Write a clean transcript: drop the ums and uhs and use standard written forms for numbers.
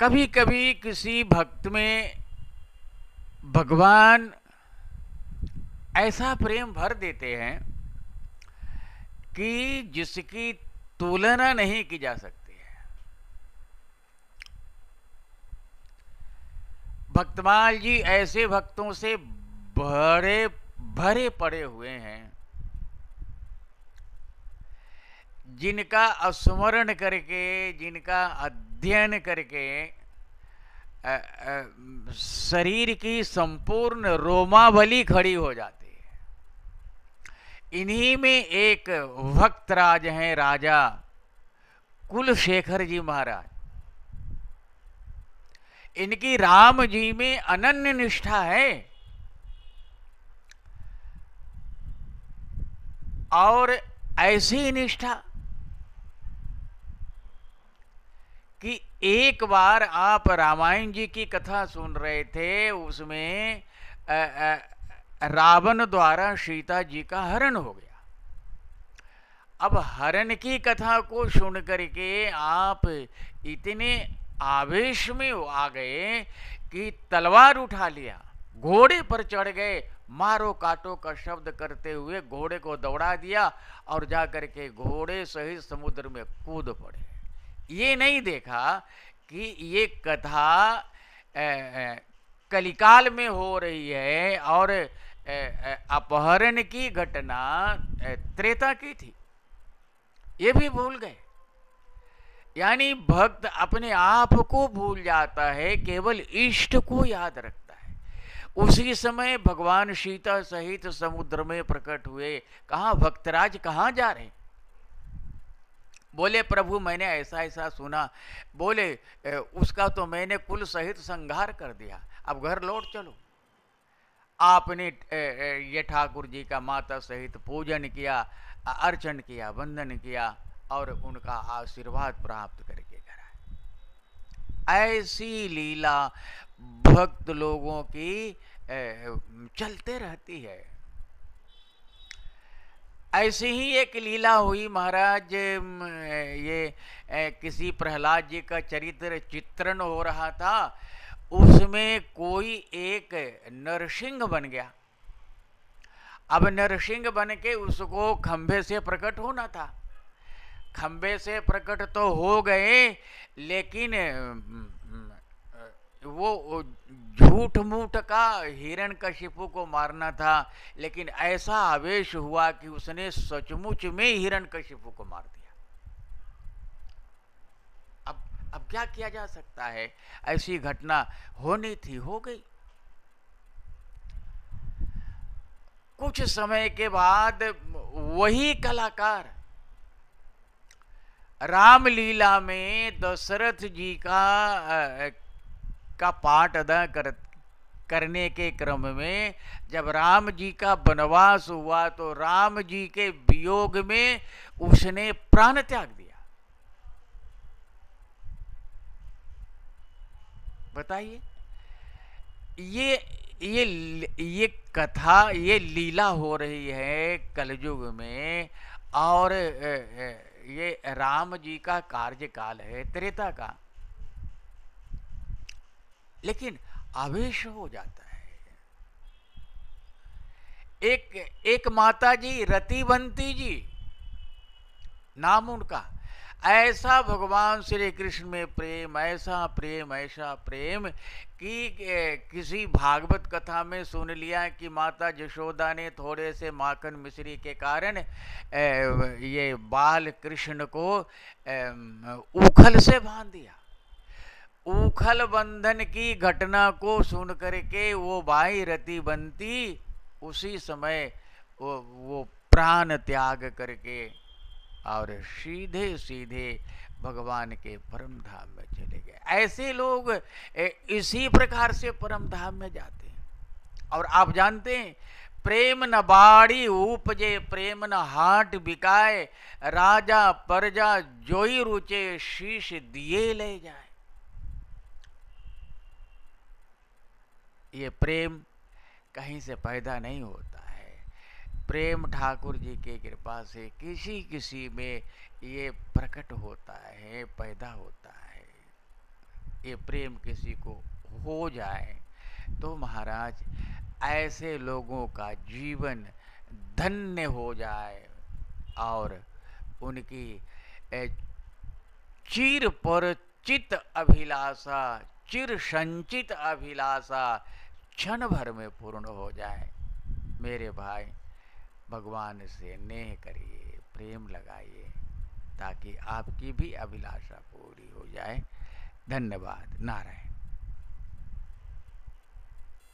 कभी कभी किसी भक्त में भगवान ऐसा प्रेम भर देते हैं कि जिसकी तुलना नहीं की जा सकती है। भक्तमाल जी ऐसे भक्तों से भरे भरे पड़े हुए हैं जिनका स्मरण करके, जिनका अध्ययन करके शरीर की संपूर्ण रोमावली खड़ी हो जाती है। इन्हीं में एक भक्तराज हैं, राजा कुलशेखर जी महाराज। इनकी राम जी में अनन्य निष्ठा है और ऐसी निष्ठा कि एक बार आप रामायण जी की कथा सुन रहे थे, उसमें रावण द्वारा सीता जी का हरण हो गया। अब हरण की कथा को सुन करके आप इतने आवेश में आ गए कि तलवार उठा लिया, घोड़े पर चढ़ गए, मारो काटो का शब्द करते हुए घोड़े को दौड़ा दिया और जाकर के घोड़े सहित समुद्र में कूद पड़े। ये नहीं देखा कि ये कथा कलिकाल में हो रही है और अपहरण की घटना त्रेता की थी, ये भी भूल गए। यानी भक्त अपने आप को भूल जाता है, केवल इष्ट को याद रखता है। उसी समय भगवान सीता सहित समुद्र में प्रकट हुए। कहाँ भक्तराज, कहाँ जा रहे? बोले प्रभु मैंने ऐसा ऐसा सुना। बोले उसका तो मैंने कुल सहित संहार कर दिया, अब घर लौट चलो। आपने ये ठाकुर जी का माता सहित पूजन किया, अर्चन किया, वंदन किया और उनका आशीर्वाद प्राप्त करके घर आए। ऐसी लीला भक्त लोगों की चलते रहती है। ऐसी ही एक लीला हुई महाराज, ये किसी प्रहलाद जी का चरित्र चित्रण हो रहा था, उसमें कोई एक नरसिंह बन गया। अब नरसिंह बन के उसको खंभे से प्रकट होना था। खंभे से प्रकट तो हो गए, लेकिन वो झूठ मूठ का हिरण्यकशिपु को मारना था। लेकिन ऐसा आवेश हुआ कि उसने सचमुच में हिरण्यकशिपु को मार दिया। अब क्या किया जा सकता है? ऐसी घटना होनी थी, हो गई। कुछ समय के बाद वही कलाकार रामलीला में दशरथ जी का पाठ अदा करने के क्रम में जब राम जी का वनवास हुआ तो राम जी के वियोग में उसने प्राण त्याग दिया। बताइए, ये कथा, ये लीला हो रही है कलयुग में, और ये राम जी का कार्यकाल है त्रेता का, लेकिन आवेश हो जाता है। एक माता जी रतिवंती जी नाम उनका, ऐसा भगवान श्री कृष्ण में प्रेम, ऐसा प्रेम, ऐसा प्रेम कि किसी भागवत कथा में सुन लिया कि माता यशोदा ने थोड़े से माखन मिश्री के कारण ये बाल कृष्ण को उखल से बांध दिया। उखल बंधन की घटना को सुन करके वो भाई रतिवंती उसी समय वो प्राण त्याग करके और सीधे सीधे भगवान के परम धाम में चले गए। ऐसे लोग इसी प्रकार से परम धाम में जाते हैं। और आप जानते हैं, प्रेम न बाड़ी उपजे, प्रेम न हाट बिकाए, राजा प्रजा जोई रुचे, शीश दिए ले जाए। ये प्रेम कहीं से पैदा नहीं होता है। प्रेम ठाकुर जी के कृपा से किसी किसी में ये प्रकट होता है, पैदा होता है। ये प्रेम किसी को हो जाए तो महाराज ऐसे लोगों का जीवन धन्य हो जाए और उनकी चिर परिचित अभिलाषा, चिर संचित अभिलाषा क्षण भर में पूर्ण हो जाए। मेरे भाई, भगवान से नेह करिए, प्रेम लगाइए, ताकि आपकी भी अभिलाषा पूरी हो जाए। धन्यवाद। नारायण।